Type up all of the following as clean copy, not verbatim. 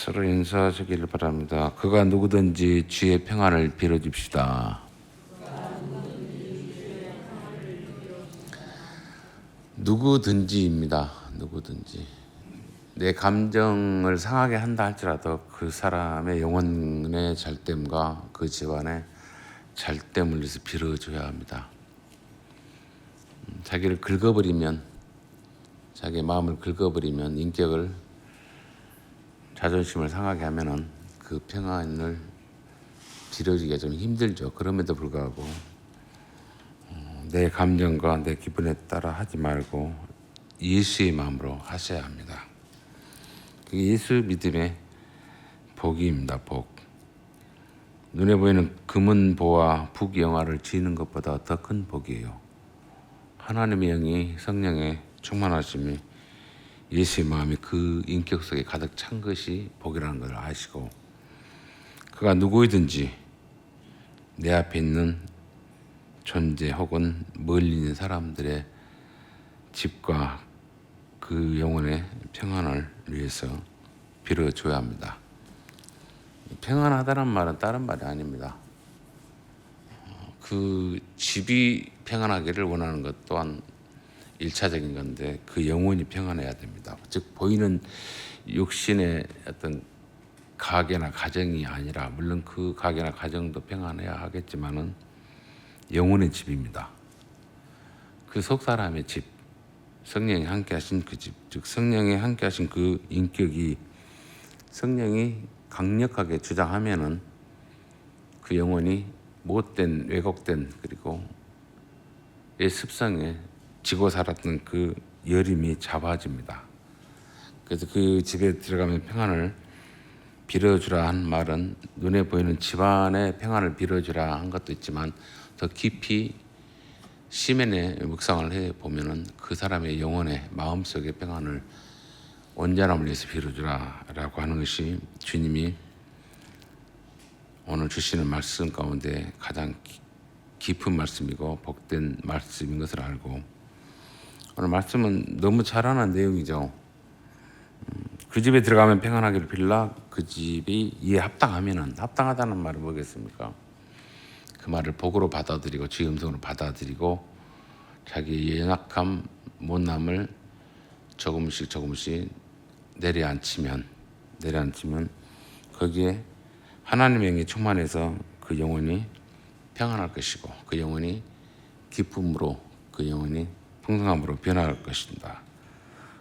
서로 인사하시기를 바랍니다. 그가 누구든지 주의 평안을 빌어줍시다. 누구든지입니다. 누구든지. 내 감정을 상하게 한다 할지라도 그 사람의 영혼의 잘됨과 그 집안의 잘됨을 위해서 빌어줘야 합니다. 자기를 긁어버리면, 자기의 마음을 긁어버리면, 인격을, 자존심을 상하게 하면은 그 평안을 빌어주기가 좀 힘들죠. 그럼에도 불구하고 내 감정과 내 기분에 따라 하지 말고 예수의 마음으로 하셔야 합니다. 그게 예수 믿음의 복입니다. 복. 눈에 보이는 금은 보와 북영화를 지는 것보다 더 큰 복이에요. 하나님의 영이 성령의 충만하심이 예수의 마음이 그 인격 속에 가득 찬 것이 복이라는 걸 아시고, 그가 누구이든지 내 앞에 있는 존재 혹은 멀리 있는 사람들의 집과 그 영혼의 평안을 위해서 빌어줘야 합니다. 평안하다는 말은 다른 말이 아닙니다. 그 집이 평안하기를 원하는 것 또한 일차적인 건데, 그 영혼이 평안해야 됩니다. 즉 보이는 육신의 어떤 가게나 가정이 아니라, 물론 그 가게나 가정도 평안해야 하겠지만은 영혼의 집입니다. 그 속 사람의 집, 성령이 함께 하신 그 집, 즉 성령이 함께 하신 그 인격이 성령이 강력하게 주장하면은 그 영혼이 못된, 왜곡된, 그리고 의 습성에 지고 살았던 그 여림이 잡아집니다. 그래서 그 집에 들어가면 평안을 빌어주라 한 말은 눈에 보이는 집안의 평안을 빌어주라 한 것도 있지만, 더 깊이 시면의 묵상을 해보면은 그 사람의 영혼의 마음속의 평안을, 온전함을 위해서 빌어주라라고 하는 것이 주님이 오늘 주시는 말씀 가운데 가장 깊은 말씀이고 복된 말씀인 것을 알고, 오늘 말씀은 너무 잘 아는 내용이죠. 그 집에 들어가면 평안하기를 빌라. 그 집이 이에 합당하면은, 합당하다는 말은 뭐겠습니까? 그 말을 복으로 받아들이고 주의 음성으로 받아들이고 자기의 연약함, 못남을 조금씩 내려앉히면 거기에 하나님의 영이 충만해서 그 영혼이 평안할 것이고, 그 영혼이 기쁨으로, 그 영혼이 풍성함으로 변할 것입니다.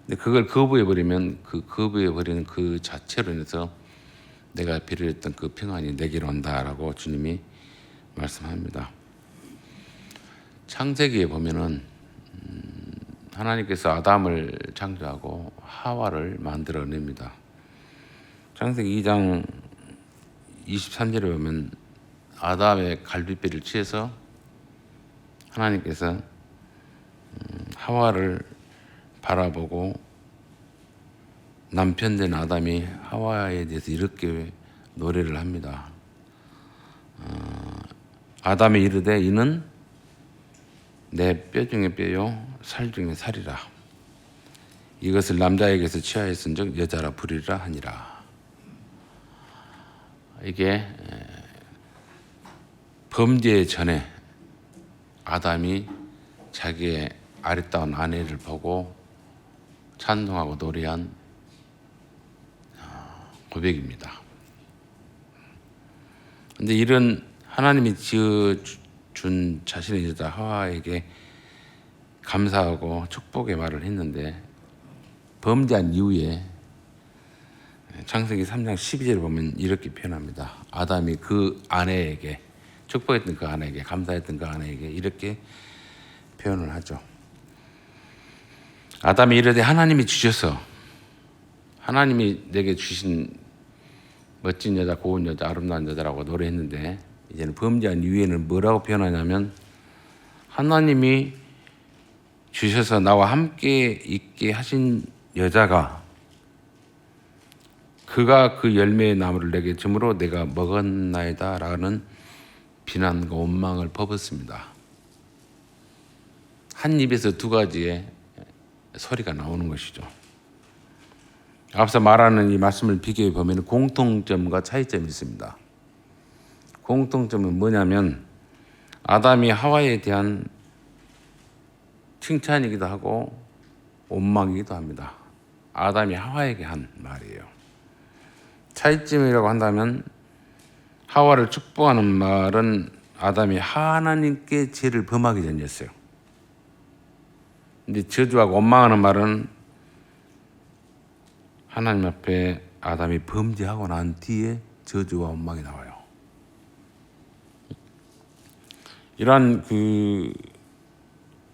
근데 그걸 거부해버리면, 그 거부해버리는 그 자체로 인해서 내가 빌어했던 그 평안이 내게로 온다라고 주님이 말씀합니다. 창세기에 보면은 하나님께서 아담을 창조하고 하와를 만들어냅니다. 창세기 2장 23절에 보면 아담의 갈비뼈를 취해서 하나님께서 하와를 바라보고 남편 된 아담이 하와에 대해서 이렇게 노래를 합니다. 아담이 이르되 이는 내 뼈 중에 뼈요 살 중에 살이라. 이것을 남자에게서 취하였은즉 여자라 부리라 하니라. 이게 범죄 전에 아담이 자기의 아름다운 아내를 보고 찬송하고 노래한 고백입니다. 그런데 이런 하나님이 지어준 자신의 여자 하와에게 감사하고 축복의 말을 했는데, 범죄한 이후에 창세기 3장 12절을 보면 이렇게 표현합니다. 아담이 그 아내에게, 축복했던 그 아내에게, 감사했던 그 아내에게 이렇게 표현을 하죠. 아담이 이르되 하나님이 주셔서, 하나님이 내게 주신 멋진 여자, 고운 여자, 아름다운 여자라고 노래했는데, 이제는 범죄한 이후에는 뭐라고 표현하냐면, 하나님이 주셔서 나와 함께 있게 하신 여자가, 그가 그 열매의 나무를 내게 주므로 내가 먹었나이다 라는 비난과 원망을 퍼붓습니다. 한 입에서 두 가지의 소리가 나오는 것이죠. 앞서 말하는 이 말씀을 비교해 보면 공통점과 차이점이 있습니다. 공통점은 뭐냐면 아담이 하와에 대한 칭찬이기도 하고 원망이기도 합니다. 아담이 하와에게 한 말이에요. 차이점이라고 한다면 하와를 축복하는 말은 아담이 하나님께 죄를 범하기 전이었어요. 근데 저주하고 원망하는 말은 하나님 앞에 아담이 범죄하고 난 뒤에 저주와 원망이 나와요. 이러한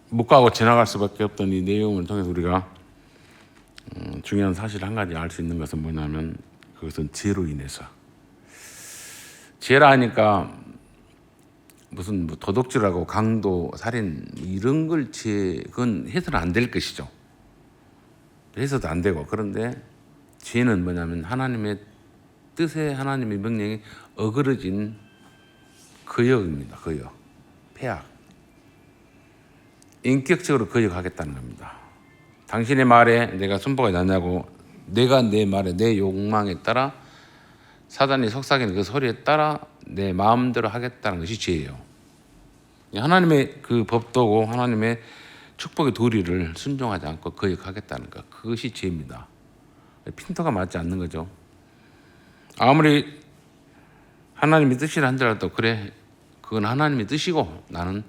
묵과하고 지나갈 수밖에 없던 이 내용을 통해서 우리가 중요한 사실 한 가지 알 수 있는 것은 뭐냐면 그것은 죄로 인해서. 죄라 하니까 무슨 뭐 도둑질하고 강도, 살인 이런 걸 그건 해서는 안 될 것이죠. 해서도 안 되고. 그런데 죄는 뭐냐면 하나님의 뜻에 하나님의 명령이 어그러진 거역입니다. 거역, 폐악. 인격적으로 거역하겠다는 겁니다. 당신의 말에 내가 순복하지 않냐고, 내가 내 말에 내 욕망에 따라 사단이 속삭이는 그 소리에 따라 내 마음대로 하겠다는 것이 죄예요. 하나님의 그 법도고 하나님의 축복의 도리를 순종하지 않고 거역하겠다는 것, 그것이 죄입니다. 핀터가 맞지 않는 거죠. 아무리 하나님의 뜻이라 한들라도 그래, 그건 하나님의 뜻이고 나는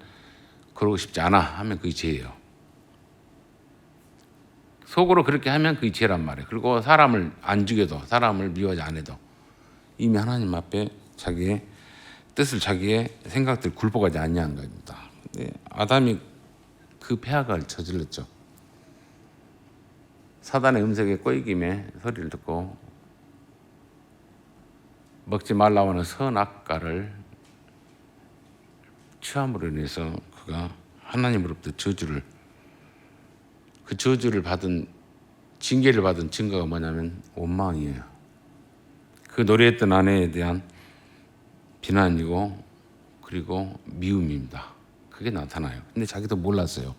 그러고 싶지 않아 하면 그게 죄예요. 속으로 그렇게 하면 그게 죄란 말이에요. 그리고 사람을 안 죽여도, 사람을 미워하지 않아도 이미 하나님 앞에 자기의 뜻을, 자기의 생각들을 굴복하지 않냐는 겁니다. 아담이 그 폐악을 저질렀죠. 사단의 음색에 꼬이김에 소리를 듣고 먹지 말라고 하는 선악과를 취함으로 인해서 그가 하나님으로부터 그 저주를 받은, 징계를 받은 증거가 뭐냐면 원망이에요. 그 노래했던 아내에 대한 비난이고 그리고 미움입니다. 그게 나타나요. 근데 자기도 몰랐어요.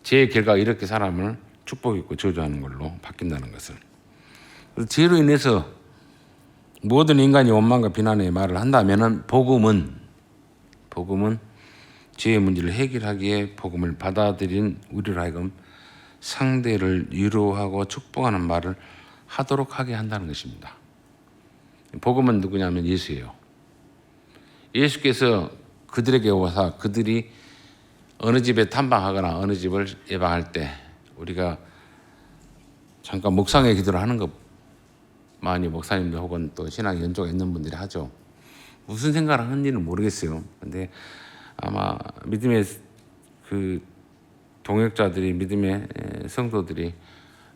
죄의 결과가 이렇게 사람을 축복했고 저주하는 걸로 바뀐다는 것을. 그래서 죄로 인해서 모든 인간이 원망과 비난의 말을 한다면 복음은 죄의 문제를 해결하기에 복음을 받아들인 우리로 하여금 상대를 위로하고 축복하는 말을 하도록 하게 한다는 것입니다. 복음은 누구냐면 예수예요. 예수께서 그들에게 오사 그들이 어느 집에 탐방하거나 어느 집을 예방할 때 우리가 잠깐 묵상의 기도를 하는 것 많이 목사님들 혹은 또 신앙 연조가 있는 분들이 하죠. 무슨 생각을 하는지는 모르겠어요. 근데 아마 믿음의 그 동역자들이, 믿음의 성도들이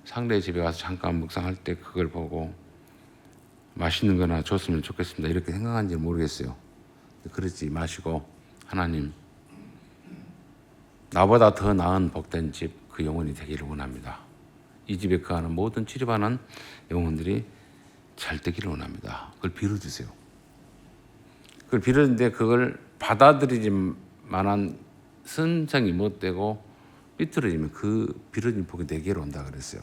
상대의 집에 가서 잠깐 묵상할 때 그걸 보고 맛있는 거나 줬으면 좋겠습니다 이렇게 생각하는지는 모르겠어요. 그러지 마시고 하나님, 나보다 더 나은 복된 집, 그 영혼이 되기를 원합니다. 이 집에 거하는 모든 출입하는 영혼들이 잘 되기를 원합니다. 그걸 빌어주세요. 그걸 빌었는데 그걸 받아들이지 만한 선정이 못 되고 삐뚤어지면 그 빌어진 복이 내게로 온다 그랬어요.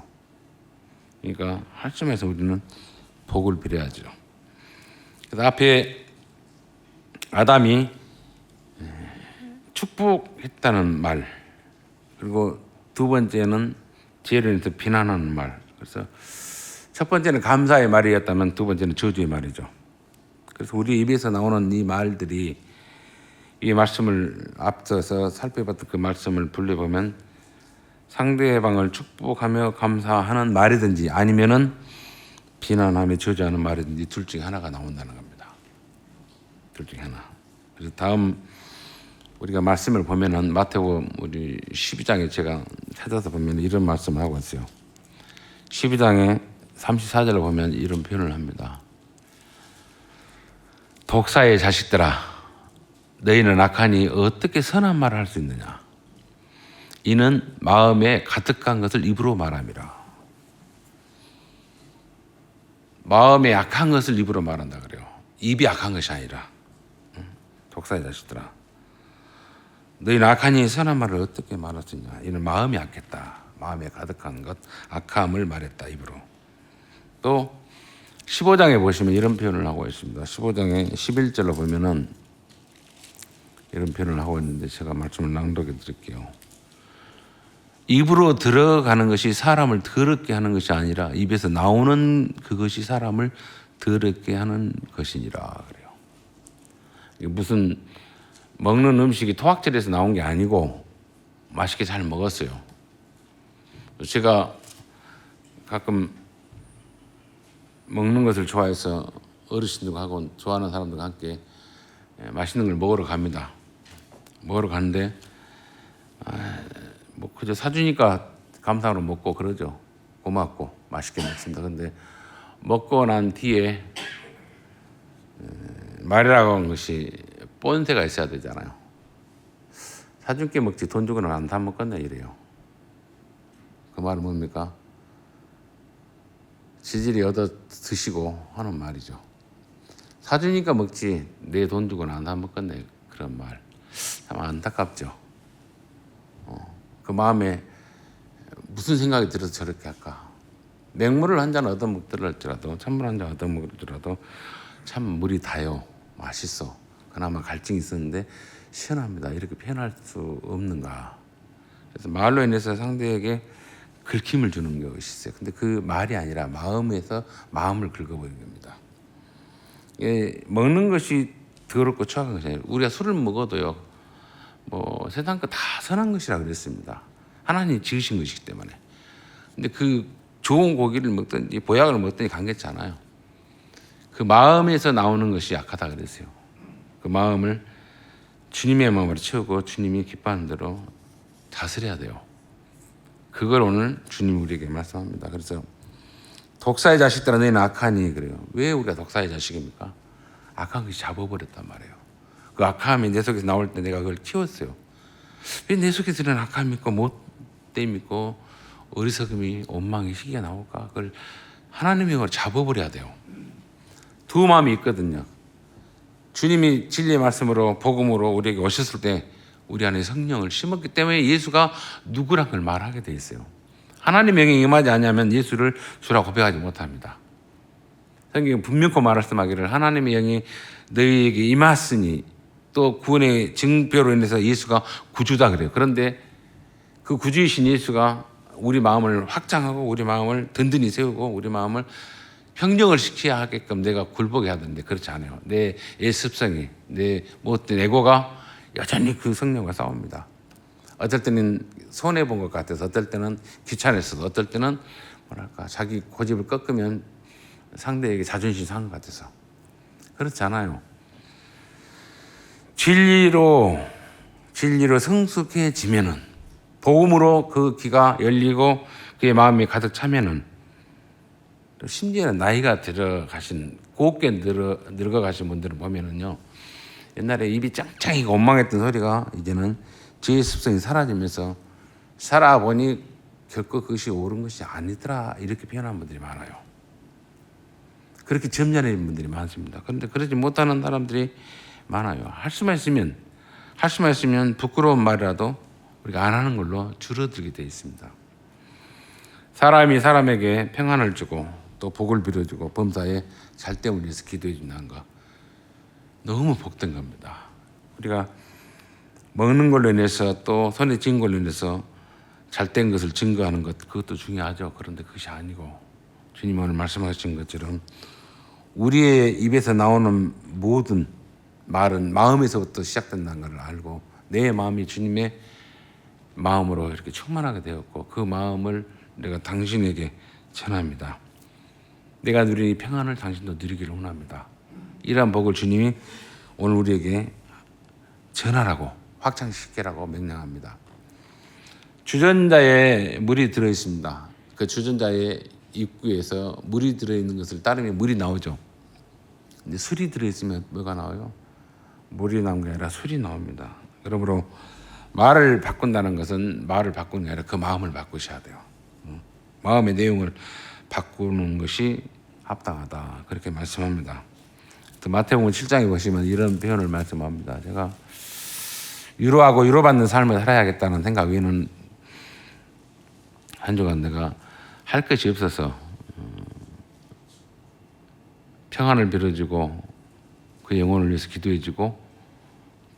그러니까 할 점에서 우리는 복을 빌어야죠. 그래서 앞에 아담이 축복했다는 말, 그리고 두 번째는 죄를 인해서 비난하는 말. 그래서 첫 번째는 감사의 말이었다면 두 번째는 저주의 말이죠. 그래서 우리 입에서 나오는 이 말들이, 이 말씀을 앞서서 살펴봤던 그 말씀을 분류해보면 상대방을 축복하며 감사하는 말이든지 아니면은 비난하며 저주하는 말이든지 둘 중에 하나가 나온다는 겁니다. 둘 중에 하나. 그래서 다음 우리가 말씀을 보면은 마태복음 우리 12장에 제가 찾아서 보면 이런 말씀을 하고 있어요. 12장에 34절을 보면 이런 표현을 합니다. 독사의 자식들아, 너희는 악하니 어떻게 선한 말을 할 수 있느냐? 이는 마음에 가득한 것을 입으로 말함이라. 마음에 약한 것을 입으로 말한다 그래요. 입이 약한 것이 아니라. 독사의 자식들아, 너희는 악하니 선한 말을 어떻게 말할 수 있냐? 이는 마음이 약했다. 마음에 가득한 것, 악함을 말했다 입으로. 또 15장에 보시면 이런 표현을 하고 있습니다. 15장의 11절로 보면은 이런 표현을 하고 있는데 제가 말씀을 낭독해 드릴게요. 입으로 들어가는 것이 사람을 더럽게 하는 것이 아니라 입에서 나오는 그것이 사람을 더럽게 하는 것이니라 그래요. 이게 무슨 먹는 음식이 토학질에서 나온 게 아니고 맛있게 잘 먹었어요. 제가 가끔 먹는 것을 좋아해서 어르신들하고 좋아하는 사람들과 함께 맛있는 걸 먹으러 갑니다. 먹으러 가는데 뭐 그저 사주니까 감사로 먹고 그러죠. 고맙고 맛있게 먹습니다. 근데 먹고 난 뒤에 말이라고 하는 것이 본세가 있어야 되잖아요. 사준 게 먹지 돈 주고는 안 다 먹겠네 이래요. 그 말은 뭡니까? 지질이 얻어 드시고 하는 말이죠. 사주니까 먹지 내 돈 주고는 안 다 먹겠네 그런 말. 참 안타깝죠. 그 마음에 무슨 생각이 들어서 저렇게 할까? 맹물을 한 잔 얻어 먹더라도 찬물 한 잔 얻어 먹더라도 참 물이 다요. 맛있어. 그나마 갈증이 있었는데 시원합니다. 이렇게 표현할 수 없는가? 그래서 말로 인해서 상대에게 긁힘을 주는 것이 있어요. 근데 그 말이 아니라 마음에서 마음을 긁어버리는 겁니다. 먹는 것이 더럽고 추악한 것이 아니라 우리가 술을 먹어도요. 뭐 세상 거 다 선한 것이라 그랬습니다. 하나님이 지으신 것이기 때문에. 근데 그 좋은 고기를 먹든지 보약을 먹든지 관계없잖아요. 그 마음에서 나오는 것이 약하다 그랬어요. 그 마음을 주님의 마음으로 채우고 주님이 기뻐하는 대로 다스려야 돼요. 그걸 오늘 주님 우리에게 말씀합니다. 그래서 독사의 자식들아 너희는 악하니 그래요. 왜 우리가 독사의 자식입니까? 악한 것이 잡아버렸단 말이에요. 그 악함이 내 속에서 나올 때 내가 그걸 키웠어요. 왜 내 속에서 이런 악함이 있고 못됨이 있고 어리석음이 원망이 시기가 나올까? 그걸 하나님의 영으로 잡아버려야 돼요. 두 마음이 있거든요. 주님이 진리의 말씀으로 복음으로 우리에게 오셨을 때 우리 안에 성령을 심었기 때문에 예수가 누구란 걸 말하게 돼 있어요. 하나님의 영이 임하지 않으면 예수를 주라 고백하지 못합니다. 성경이 분명히 말씀하기를 하나님의 영이 너희에게 임하으니 또 구원의 증표로 인해서 예수가 구주다 그래요. 그런데 그 구주이신 예수가 우리 마음을 확장하고 우리 마음을 든든히 세우고 우리 마음을 평정을 시켜야 하게끔 내가 굴복해 하던데 그렇지 않아요. 내 습성이 내 못된 에고가 여전히 그 성령과 싸웁니다. 어떨 때는 손해본 것 같아서 어떨 때는 귀찮았어서 어떨 때는 뭐랄까 자기 고집을 꺾으면 상대에게 자존심 상한 것 같아서 그렇지 않아요. 진리로 성숙해지면은 복음으로 그 귀가 열리고 그의 마음이 가득 차면은 또 심지어는 나이가 들어가신 곱게 늙어가신 분들을 보면은요 옛날에 입이 짱짱이고 원망했던 소리가 이제는 죄의 습성이 사라지면서 살아보니 결코 그것이 옳은 것이 아니더라 이렇게 표현하는 분들이 많아요. 그렇게 점잖은 분들이 많습니다. 그런데 그러지 못하는 사람들이 많아요. 할 수만 있으면 부끄러운 말이라도 우리가 안 하는 걸로 줄어들게 되어 있습니다. 사람이 사람에게 평안을 주고 또 복을 빌어주고 범사에 잘됨을 위해서 기도해 준다는 거 너무 복된 겁니다. 우리가 먹는 걸로 인해서 또 손에 쥔 걸로 인해서 잘된 것을 증거하는 것 그것도 중요하죠. 그런데 그것이 아니고 주님 오늘 말씀하신 것처럼 우리의 입에서 나오는 모든 말은 마음에서부터 시작된다는 걸 알고 내 마음이 주님의 마음으로 이렇게 충만하게 되었고 그 마음을 내가 당신에게 전합니다. 내가 누리는 평안을 당신도 누리기를 원합니다. 이러한 복을 주님이 오늘 우리에게 전하라고 확장시키라고 명령합니다. 주전자에 물이 들어있습니다. 그 주전자의 입구에서 물이 들어있는 것을 따르면 물이 나오죠. 근데 술이 들어있으면 뭐가 나와요? 물이 나온 게 아니라 술이 나옵니다. 그러므로 말을 바꾼다는 것은 말을 바꾸는 게 아니라 그 마음을 바꾸셔야 돼요. 마음의 내용을 바꾸는 것이 합당하다. 그렇게 말씀합니다. 또 마태복음 7장에 보시면 이런 표현을 말씀합니다. 제가 위로하고 위로받는 삶을 살아야겠다는 생각 외에는 한 주간 내가 할 것이 없어서 평안을 빌어주고 그 영혼을 위해서 기도해주고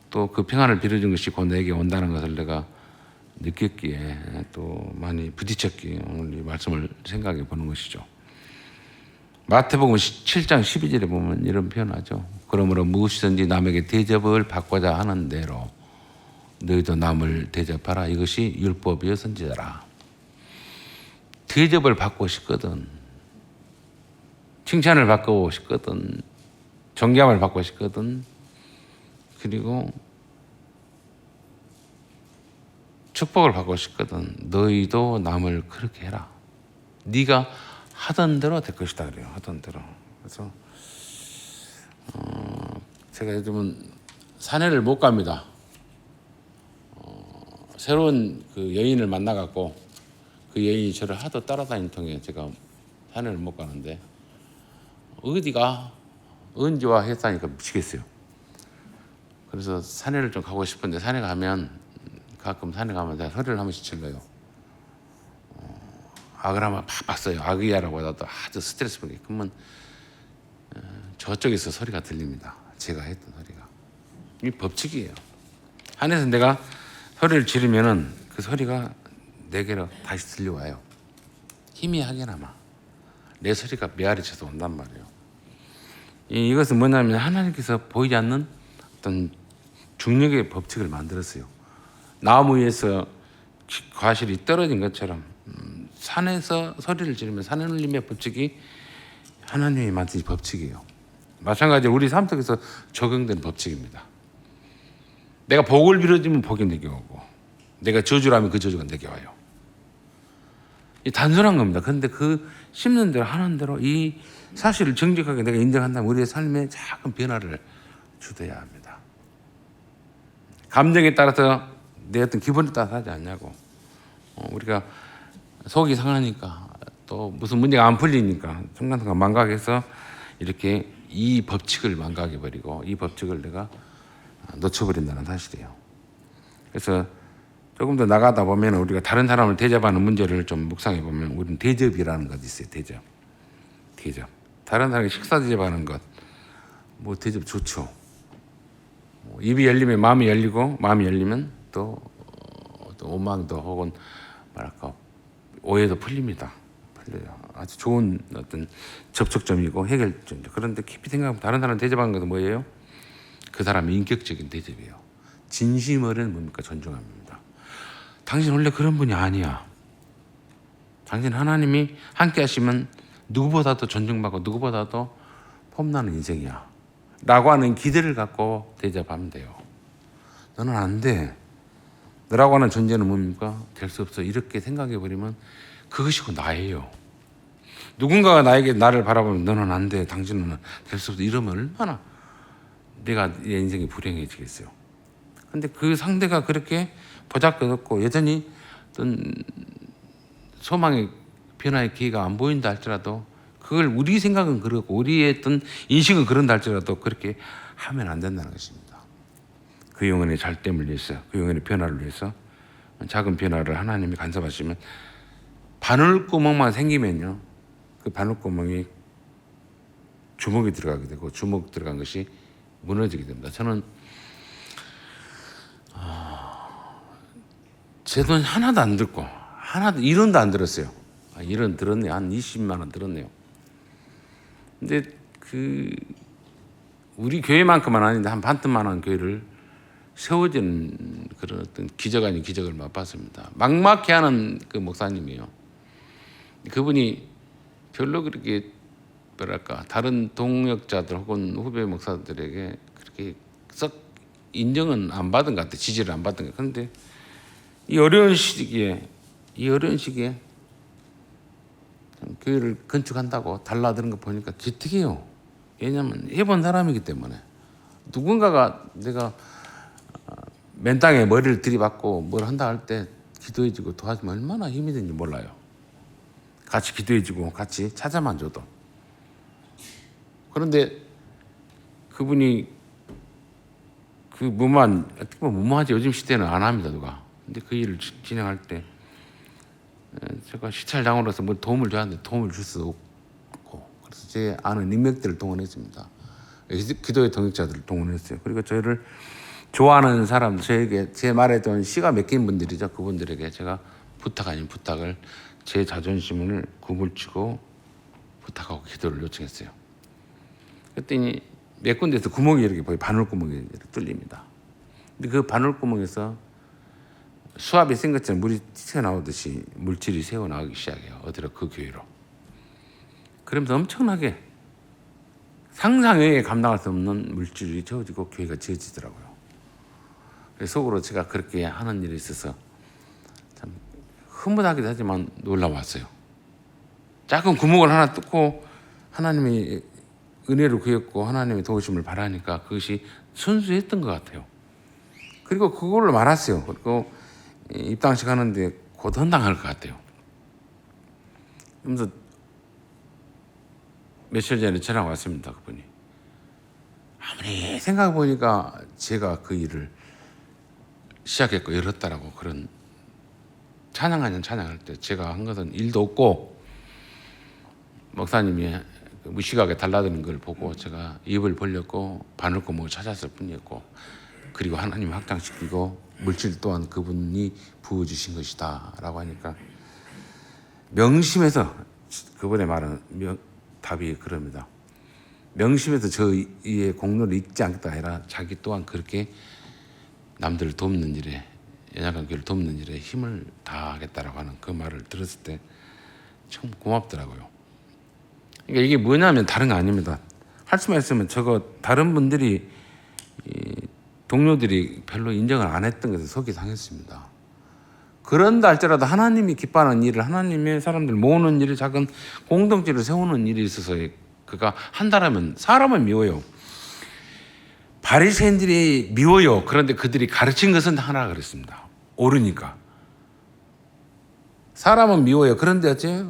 또 그 평안을 빌어준 것이 곧 내게 온다는 것을 내가 느꼈기에 또 많이 부딪혔기에 오늘 이 말씀을 생각해 보는 것이죠. 마태복음 7장 12절에 보면 이런 표현하죠. 그러므로 무엇이든지 남에게 대접을 받고자 하는 대로 너희도 남을 대접하라. 이것이 율법이요 선지자라. 대접을 받고 싶거든, 칭찬을 받고 싶거든, 존경을 받고 싶거든, 그리고 축복을 받고 싶거든, 너희도 남을 그렇게 해라. 네가 하던 대로 될 것이다 그래요. 하던 대로. 그래서 제가 요즘은 산에를 못 갑니다. 새로운 그 여인을 만나갖고 그 여인이 저를 하도 따라다니는 통에 제가 산에를 못 가는데 어디가 언제 와 했다니까 미치겠어요. 그래서 산에를 좀 가고 싶은데 산에 가면 가끔 산에 가면 제가 소리를 한 번씩 질러요. 악을 하면 팍팍 써요. 악이야라고 해도 아주 스트레스 받게. 그러면 저쪽에서 소리가 들립니다. 제가 했던 소리가. 이 법칙이에요. 안에서 내가 소리를 지르면은 그 소리가 내게로 다시 들려와요. 희미하게나마 내 소리가 메아리 쳐서 온단 말이에요. 이것은 뭐냐면 하나님께서 보이지 않는 어떤 중력의 법칙을 만들었어요. 나무 위에서 과실이 떨어진 것처럼 산에서 소리를 지르면 산의 울림의 법칙이 하나님이 만든 법칙이에요. 마찬가지로 우리 삶 속에서 적용되는 법칙입니다. 내가 복을 빌어주면 복이 내게 오고 내가 저주를 하면 그 저주가 내게 와요. 이 단순한 겁니다. 그런데 그 심는 대로 하는 대로 이 사실을 정직하게 내가 인정한다면 우리의 삶에 작은 변화를 주어야 합니다. 감정에 따라서 내 어떤 기분에 따라서 하지 않냐고. 우리가 속이 상하니까 또 무슨 문제가 안 풀리니까 순간순간 망각해서 이렇게 이 법칙을 망각해버리고 이 법칙을 내가 놓쳐버린다는 사실이에요. 그래서 조금 더 나가다 보면 우리가 다른 사람을 대접하는 문제를 좀 묵상해 보면 우리는 대접이라는 것이 있어요. 대접. 다른 사람에게 식사 대접하는 것, 뭐 대접 좋죠. 입이 열리면 마음이 열리고 마음이 열리면 또 원망도 혹은 뭐랄까 오해도 풀립니다. 풀려요. 아주 좋은 어떤 접촉점이고 해결점이죠. 그런데 깊이 생각하면 다른 사람 대접하는 것은 뭐예요? 그 사람의 인격적인 대접이에요. 진심어는 뭡니까? 존중합니다. 당신 원래 그런 분이 아니야. 당신 하나님이 함께 하시면 누구보다도 존중받고 누구보다도 폼나는 인생이야 라고 하는 기대를 갖고 대접하면 돼요. 너는 안 돼. 너라고 하는 존재는 뭡니까? 될 수 없어. 이렇게 생각해버리면 그것이고 나예요. 누군가가 나를 바라보면 너는 안 돼. 당신은 될 수 없어. 이러면 얼마나 내가 내 인생이 불행해지겠어요. 그런데 그 상대가 그렇게 보잘것없고 여전히 어떤 소망의 변화의 기회가 안 보인다 할지라도 그걸 우리 생각은 그렇고 우리의 어떤 인식은 그런다 할지라도 그렇게 하면 안 된다는 것입니다. 그 영혼의 잘됨을 위해서, 그 영혼의 변화를 위해서 작은 변화를 하나님이 간섭하시면 바늘구멍만 생기면요, 그 바늘구멍이 주먹이 들어가게 되고 주먹 들어간 것이 무너지게 됩니다. 저는 제 돈 하나도 안 듣고 하나도 1원도 안 들었어요. 1원 들었네요. 한 20만 원 들었네요. 근데 우리 교회만큼은 아닌데 한 반틈만한 교회를 세워지는 그런 어떤 기적 아닌 기적을 맛봤습니다. 막막해 하는 그 목사님이에요. 그분이 별로 그렇게 뭐랄까 다른 동역자들 혹은 후배 목사들에게 그렇게 썩 인정은 안 받은 것 같아요. 지지를 안 받은 것 같아요. 그런데 이 어려운 시기에 교회를 건축한다고 달라드는 거 보니까 기특해요. 왜냐하면 해본 사람이기 때문에 누군가가 내가 맨 땅에 머리를 들이받고 뭘 한다 할 때 기도해주고 도와주면 얼마나 힘이 드는지 몰라요. 같이 기도해주고 같이 찾아만 줘도. 그런데 그분이 그 무모하지 요즘 시대는 안 합니다 누가. 근데 그 일을 진행할 때 제가 시찰장으로서 뭐 도움을 줘야 하는데 도움을 줄 수 없고 그래서 제 아는 인맥들을 동원했습니다. 기도의 동역자들을 동원했어요. 그리고 저를 좋아하는 사람, 저에게 제 말에 좀 씨가 맡긴 분들이죠. 그분들에게 제가 부탁 아닌 부탁을 제 자존심을 구물치고 부탁하고 기도를 요청했어요. 그랬더니 몇 군데에서 구멍이 이렇게 보여, 바늘구멍이 이렇게 뚫립니다. 근데 그 바늘구멍에서 수압이 센 것처럼 물이 새어나오듯이 물질이 새어나오기 시작해요. 어디로? 그 교회로. 그러면서 엄청나게 상상 외에 감당할 수 없는 물질이 저어지고 교회가 지어지더라고요. 그래서 속으로 제가 그렇게 하는 일이 있어서 참 흐뭇하기도 하지만 놀라웠어요. 작은 구멍을 하나 뚫고 하나님이 은혜를 구했고 하나님의 도우심을 바라니까 그것이 순수했던 것 같아요. 그리고 그걸로 말았어요. 그리고 입당식 하는데 곧 헌당할 것 같아요. 그러면서 며칠 전에 전화가 왔습니다. 그분이. 아무리 생각해 보니까 제가 그 일을 시작했고 열었다라고 그런 찬양하는 찬양할 때 제가 한 것은 일도 없고 목사님이 무식하게 달라드는 걸 보고 제가 입을 벌렸고 바늘구멍을 찾았을 뿐이었고 그리고 하나님이 확장시키고 물질 또한 그분이 부어주신 것이다 라고 하니까 명심해서 그분의 말은 답이 그럽니다. 명심해서 저의 공로를 잊지 않겠다 아니라 자기 또한 그렇게 남들을 돕는 일에 연약한 교회를 돕는 일에 힘을 다하겠다라고 하는 그 말을 들었을 때 참 고맙더라고요. 그러니까 이게 뭐냐면 다른 거 아닙니다. 할 수만 있으면 저거 다른 분들이 동료들이 별로 인정을 안 했던 것에 속이 상했습니다. 그런다 할지라도 하나님이 기뻐하는 일을 하나님의 사람들 모으는 일을 작은 공동체를 세우는 일이 있어서 그가 한다라면 사람은 미워요. 바리새인들이 미워요. 그런데 그들이 가르친 것은 하나 그랬습니다. 옳으니까. 사람은 미워요. 그런데 어째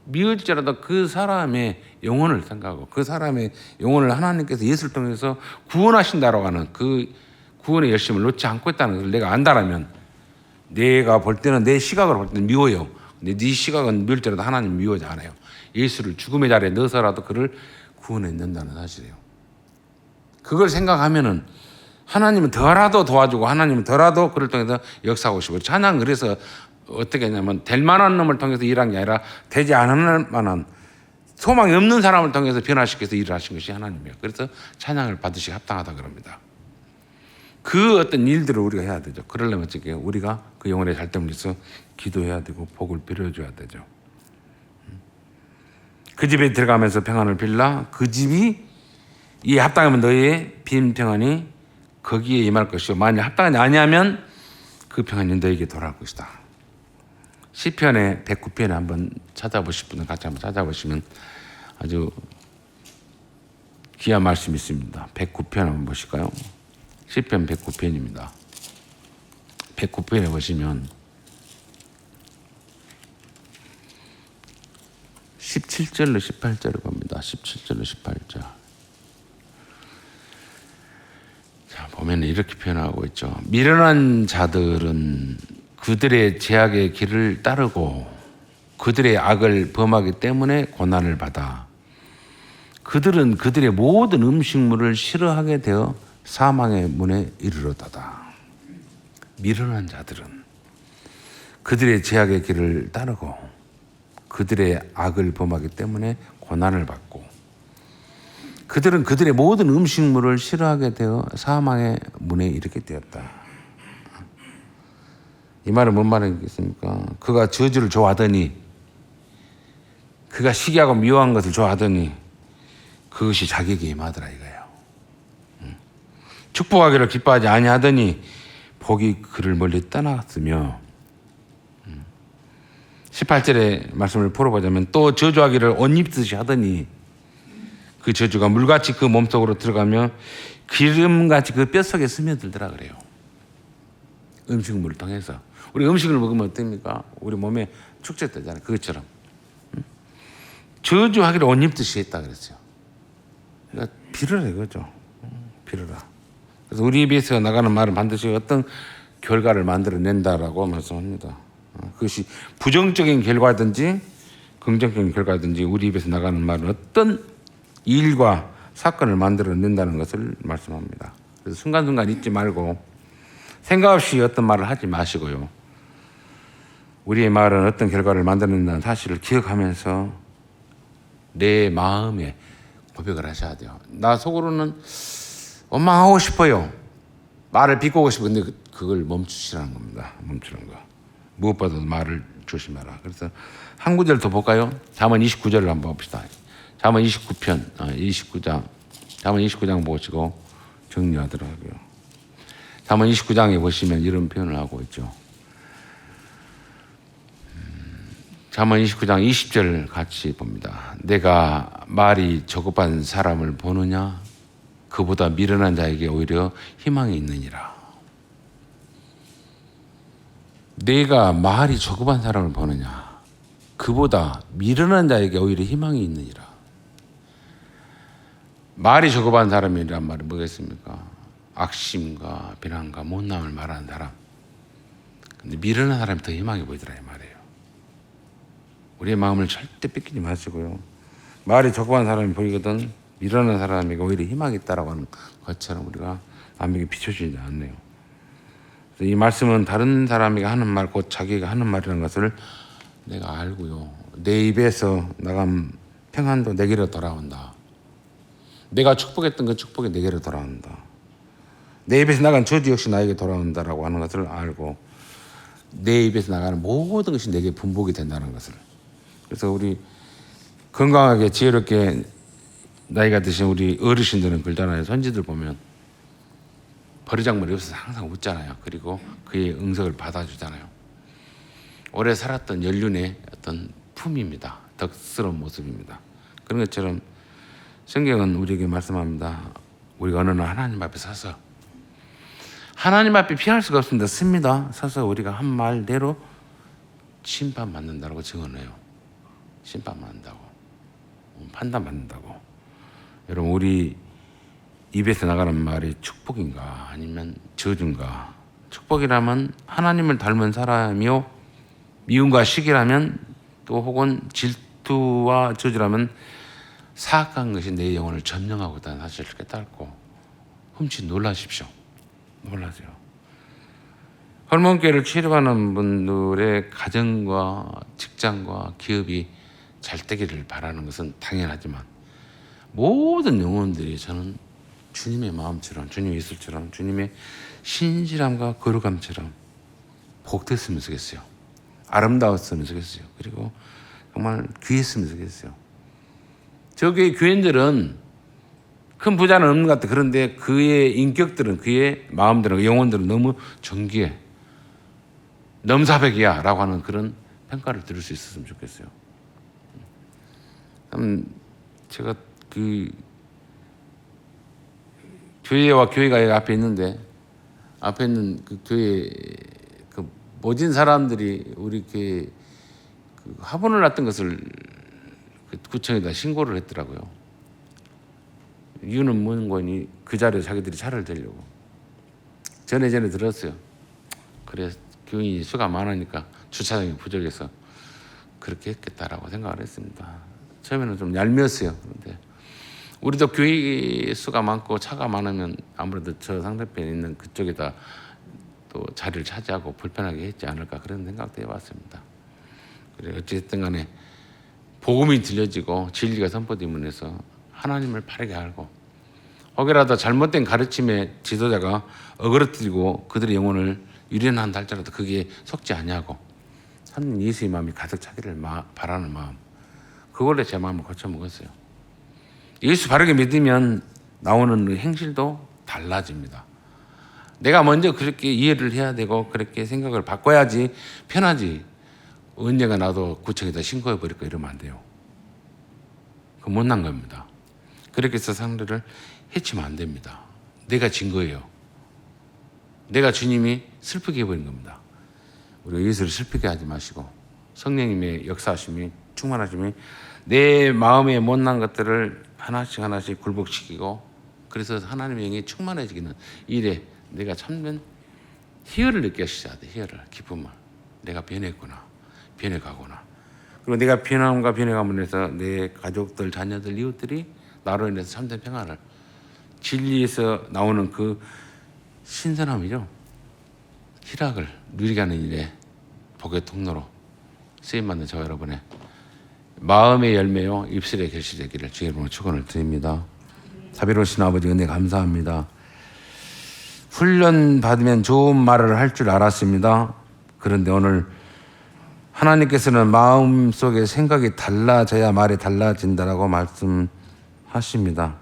미울지라도 그 사람의 영혼을 생각하고 그 사람의 영혼을 하나님께서 예수를 통해서 구원하신다라고 하는 그 구원의 열심을 놓지 않고 있다는 것을 내가 안다라면 내가 볼 때는 내 시각으로 볼 때는 미워요. 근데 네 시각은 미울지라도 하나님 미워하지 않아요. 예수를 죽음의 자리에 넣어서라도 그를 구원해낸다는 사실이에요. 그걸 생각하면은 하나님은 더라도 도와주고 하나님은 더라도 그를 통해서 역사하고 싶어요. 찬양 그래서 어떻게 했냐면 될 만한 놈을 통해서 일한 게 아니라 되지 않을 만한 소망이 없는 사람을 통해서 변화시켜서 일을 하신 것이 하나님이에요. 그래서 찬양을 받으시기 합당하다 그럽니다. 그 어떤 일들을 우리가 해야 되죠. 그러려면 어떻게 우리가 그 영혼의 잘됨을 위해서 기도해야 되고 복을 빌어줘야 되죠. 그 집에 들어가면서 평안을 빌라 그 집이 이에 합당하면 너희의 빈 평안이 거기에 임할 것이요 만약 합당하지 아니하면 그 평안이 너희에게 돌아올 것이다. 시편의 109편에 한번 찾아보실 분은 같이 한번 찾아보시면 아주 귀한 말씀이 있습니다. 109편 한번 보실까요? 시편 109편입니다. 109편에 보시면 17절로 18절을 봅니다. 17절로 18절. 자, 보면 이렇게 표현하고 있죠. 미련한 자들은 그들의 제약의 길을 따르고 그들의 악을 범하기 때문에 고난을 받아 그들은 그들의 모든 음식물을 싫어하게 되어 사망의 문에 이르렀다다. 미련한 자들은 그들의 제약의 길을 따르고 그들의 악을 범하기 때문에 고난을 받고 그들은 그들의 모든 음식물을 싫어하게 되어 사망의 문에 이르게 되었다. 이 말은 뭔 말이겠습니까? 그가 저주를 좋아하더니 그가 시기하고 미워한 것을 좋아하더니 그것이 자기에게 임하더라 이거예요. 축복하기를 기뻐하지 아니하더니 복이 그를 멀리 떠났으며 18절의 말씀을 풀어보자면 또 저주하기를 옷 입듯이 하더니 그 저주가 물같이 그 몸속으로 들어가며 기름같이 그 뼛속에 스며들더라 그래요. 음식물을 통해서 우리 음식을 먹으면 어떻습니까? 우리 몸에 축적되잖아요. 그것처럼 저주하기를 옷 입듯이 했다 그랬어요. 그러니까 빌어라 이거죠. 빌어라. 그래서 우리 입에서 나가는 말은 반드시 어떤 결과를 만들어낸다라고 말씀합니다. 그것이 부정적인 결과든지 긍정적인 결과든지 우리 입에서 나가는 말은 어떤 일과 사건을 만들어낸다는 것을 말씀합니다. 그래서 순간순간 잊지 말고 생각 없이 어떤 말을 하지 마시고요. 우리의 말은 어떤 결과를 만들어낸다는 사실을 기억하면서 내 마음에 고백을 하셔야 돼요. 나 속으로는 원망하고 싶어요. 말을 비꼬고 싶은데 그걸 멈추시라는 겁니다. 멈추는 거. 무엇보다도 말을 조심하라. 그래서 한 구절 더 볼까요? 잠언 29절을 한번 봅시다. 잠언 29편, 29장. 잠언 29장 보시고 정리하더라고요. 잠언 29장에 보시면 이런 표현을 하고 있죠. 잠언 29장 20절 같이 봅니다. 내가 말이 저급한 사람을 보느냐? 그보다 미련한 자에게 오히려 희망이 있느니라. 내가 말이 저급한 사람을 보느냐? 그보다 미련한 자에게 오히려 희망이 있느니라. 말이 저급한 사람이란 말이 뭐겠습니까? 악심과 비난과 못남을 말하는 사람. 근데 미련한 사람이 더 희망이 보이더라 이 말이에요. 우리의 마음을 절대 뺏기지 마시고요. 말이 적고한 사람이 보이거든 미련한 사람에게 오히려 희망이 있다라고 하는 것처럼 우리가 남에게 비춰주지 않네요. 그래서 이 말씀은 다른 사람에게 하는 말, 곧 자기가 하는 말이라는 것을 내가 알고요. 내 입에서 나간 평안도 내게로 돌아온다. 내가 축복했던 그 축복이 내게로 돌아온다. 내 입에서 나간 저주 역시 나에게 돌아온다라고 하는 것을 알고 내 입에서 나가는 모든 것이 내게 분복이 된다는 것을. 그래서 우리 건강하게 지혜롭게 나이가 드신 우리 어르신들은 그러잖아요. 선지들 보면 버리장머리 없어서 항상 웃잖아요. 그리고 그의 응석을 받아주잖아요. 오래 살았던 연륜의 어떤 품입니다. 덕스러운 모습입니다. 그런 것처럼 성경은 우리에게 말씀합니다. 우리가 어느 날 하나님 앞에 서서 하나님 앞에 피할 수가 없습니다. 씁니다. 서서 우리가 한 말대로 심판받는다고 증언해요. 심판받는다고. 판단받는다고. 여러분 우리 입에서 나가는 말이 축복인가 아니면 저주인가. 축복이라면 하나님을 닮은 사람이요. 미움과 시기라면 또 혹은 질투와 저주라면 사악한 것이 내 영혼을 점령하고 있다는 사실을 깨닫고 흠칫 놀라십시오. 놀라세요. hormon계를 치료하는 분들의 가정과 직장과 기업이 잘 되기를 바라는 것은 당연하지만 모든 영혼들이 저는 주님의 마음처럼 주님의 이술처럼 주님의 신실함과 거룩함처럼 복됐으면 좋겠어요. 아름다웠으면 좋겠어요. 그리고 정말 귀했으면 좋겠어요. 저기 교인들은 큰 부자는 없는 것 같아. 그런데 그의 인격들은 그의 마음들은 그 영혼들은 너무 정귀해. 넘사벽이야 라고 하는 그런 평가를 들을 수 있었으면 좋겠어요. 제가 그 교회와 교회가 여기 앞에 있는데 앞에 있는 그 교회 그 모진 사람들이 우리 교회 그 화분을 놨던 것을 그 구청에다 신고를 했더라고요. 이유는 뭔 거니? 그 자리에 자기들이 차를 대려고. 전에 들었어요. 그래 교인이 수가 많으니까 주차장이 부족해서 그렇게 했겠다라고 생각을 했습니다. 처음에는 좀 얄미웠어요. 그런데 우리도 교회 수가 많고 차가 많으면 아무래도 저 상대편에 있는 그쪽에다 또 자리를 차지하고 불편하게 했지 않을까 그런 생각도 해봤습니다. 그래 어찌됐든 간에 복음이 들려지고 진리가 선포됨으로 해서 하나님을 바르게 알고 혹여라도 잘못된 가르침에 지도자가 어그러뜨리고 그들의 영혼을 유련한다 할지라도 그게 속지 아니하고 참 예수의 마음이 가득 차기를 바라는 마음 그걸로 제 마음을 고쳐먹었어요. 예수 바르게 믿으면 나오는 행실도 달라집니다. 내가 먼저 그렇게 이해를 해야 되고 그렇게 생각을 바꿔야지 편하지. 언젠가 나도 구청에다 신고해버릴까 이러면 안 돼요. 그거 못난 겁니다. 그렇게 해서 상대를 해치면 안 됩니다. 내가 진 거예요. 내가 주님이 슬프게 해버린 겁니다. 우리가 예수를 슬프게 하지 마시고 성령님의 역사하심이 충만하심이 내 마음의 못난 것들을 하나씩 굴복시키고 그래서 하나님의 영이 충만해지기는 일에 내가 참된 희열을 느껴 하셔야 돼. 희열을 기쁨을 내가 변했구나 변해가구나 그리고 내가 비난과 비난감을 해서 내 가족들, 자녀들, 이웃들이 나로 인해서 참된 평안을, 진리에서 나오는 그 신선함이죠. 희락을 누리게 하는 일에 복의 통로로 쓰임받는 저와 여러분의 마음의 열매요 입술의 결실이 되기를 주의 이름으로 축원을 드립니다. 자비로우신 아버지 은혜 감사합니다. 훈련 받으면 좋은 말을 할 줄 알았습니다. 그런데 오늘 하나님께서는 마음속에 생각이 달라져야 말이 달라진다라고 말씀하십니다.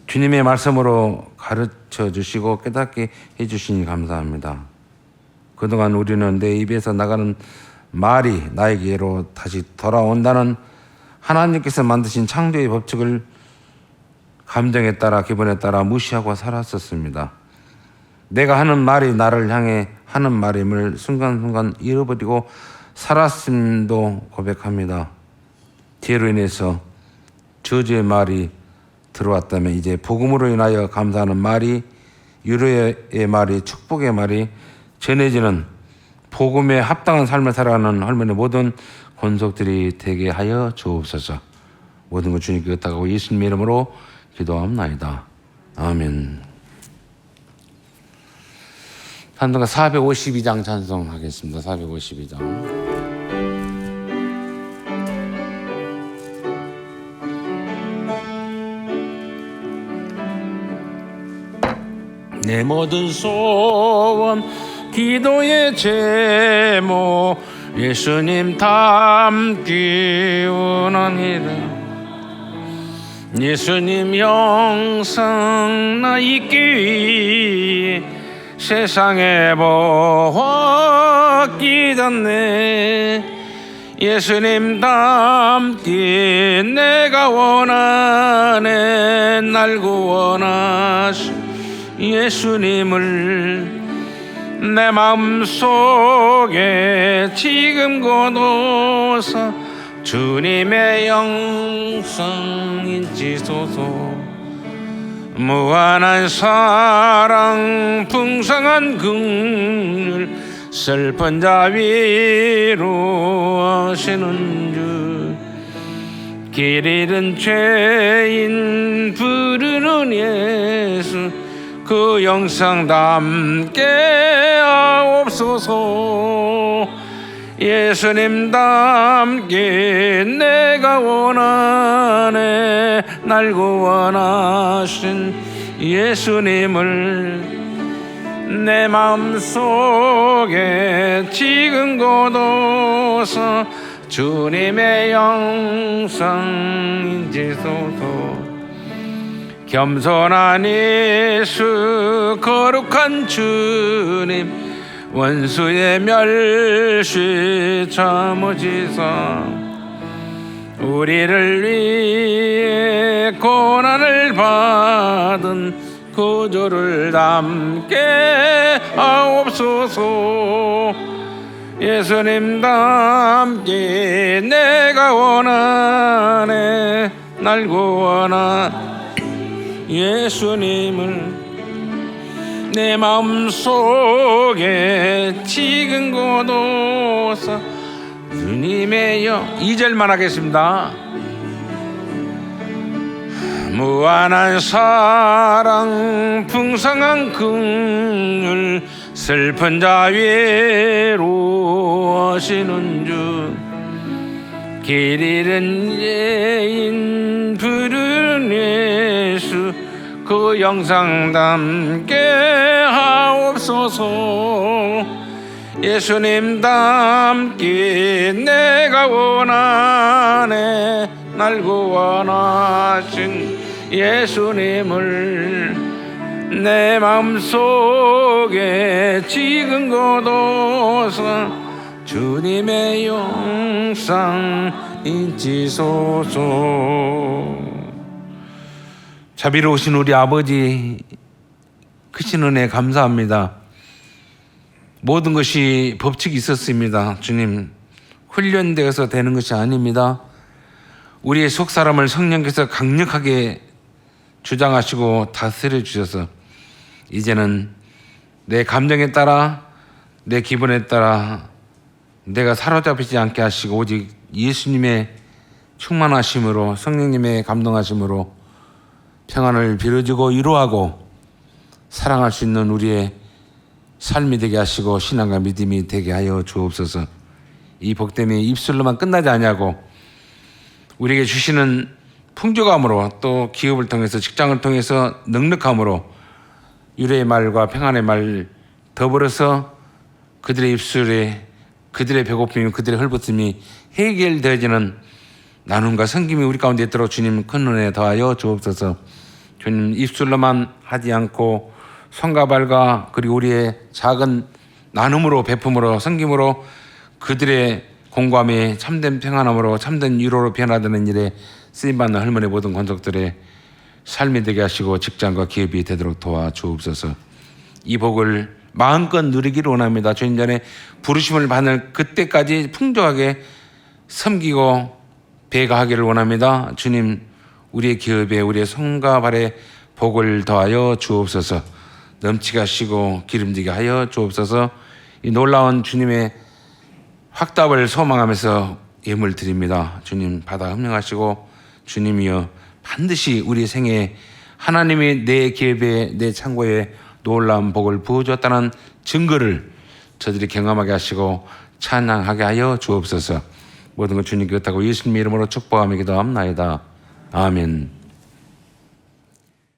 주님의 말씀으로 가르쳐 주시고 깨닫게 해주시니 감사합니다. 그동안 우리는 내 입에서 나가는 말이 나에게로 다시 돌아온다는 하나님께서 만드신 창조의 법칙을 감정에 따라 기분에 따라 무시하고 살았었습니다. 내가 하는 말이 나를 향해 하는 말임을 순간순간 잃어버리고 살았음도 고백합니다. 죄로 인해서 저주의 말이 들어왔다면 이제 복음으로 인하여 감사하는 말이, 위로의 말이, 축복의 말이 전해지는 복음에 합당한 삶을 살아가는 할머니 모든 권속들이 되게 하여 주옵소서. 모든 것 주님께 의탁하고 예수님의 이름으로 기도합나이다. 아멘. 찬송가 452장 찬송하겠습니다. 452장. 내 모든 소원 기도의 제목 예수님 닮기 원하니라. 예수님 영상 나 있기 위해 세상에 보았기 전에 예수님 닮기 내가 원하네. 날 구원하신 예수님을 내 마음속에 지금 거둬서 주님의 영성 인치소서. 무한한 사랑 풍성한 긍휼 슬픈 자 위로하시는 주. 길 잃은 죄인 부르는 예수 그 영상 담게 하옵소서. 예수님 닮게 내가 원하네. 날 구원하신 예수님을 내 마음속에 지금 거둬서 주님의 영상 인치소서. 겸손한 예수 거룩한 주님 원수의 멸시 참으시사 우리를 위해 고난을 받은 구주를 담게 하옵소서. 예수님 닮게 내가 원하네. 날 구원한 예수님을 내 마음속에 지금 거둬서 주님의 2절만 하겠습니다. 무한한 사랑 풍성한 긍휼 슬픈 자 위로하시는 주. 길 잃은 죄인 부르는 예수 그 영상 담게 하옵소서. 예수님 닮기 내가 원하네. 날 구원하신 예수님을 내 마음속에 지금 거둬서 주님의 영상 인치소서. 자비로우신 우리 아버지 크신 은혜 감사합니다. 모든 것이 법칙이 있었습니다. 주님, 훈련되어서 되는 것이 아닙니다. 우리의 속사람을 성령께서 강력하게 주장하시고 다스려 주셔서 이제는 내 감정에 따라 내 기분에 따라 내가 사로잡히지 않게 하시고 오직 예수님의 충만하심으로 성령님의 감동하심으로 평안을 빌어주고 위로하고 사랑할 수 있는 우리의 삶이 되게 하시고 신앙과 믿음이 되게 하여 주옵소서. 이 복됨이 입술로만 끝나지 아니하고 우리에게 주시는 풍족함으로 또 기업을 통해서 직장을 통해서 넉넉함으로 유래의 말과 평안의 말 더불어서 그들의 입술에 그들의 배고픔이 그들의 헐벗음이 해결되어지는 나눔과 섬김이 우리 가운데 있도록 주님 큰 은혜 더하여 주옵소서. 주님 입술로만 하지 않고 손과 발과 그리고 우리의 작은 나눔으로 베품으로 섬김으로 그들의 공감이 참된 평안함으로 참된 위로로 변화되는 일에 쓰임받는 할머니 모든 권속들의 삶이 되게 하시고 직장과 기업이 되도록 도와주옵소서. 이 복을 마음껏 누리기를 원합니다. 주님 전에 부르심을 받을 그때까지 풍족하게 섬기고 배가하기를 원합니다. 주님 우리의 기업에 우리의 손과 발에 복을 더하여 주옵소서. 넘치게 하시고 기름지게 하여 주옵소서. 이 놀라운 주님의 확답을 소망하면서 예물 드립니다. 주님 받아 흠령하시고 주님이여 반드시 우리 생에 하나님이 내 기업에 내 창고에 놀라운 복을 부어주었다는 증거를 저들이 경험하게 하시고 찬양하게 하여 주옵소서. 모든 것 주님 그렇다고 예수님의 이름으로 축복하며 기도합나이다. 아멘.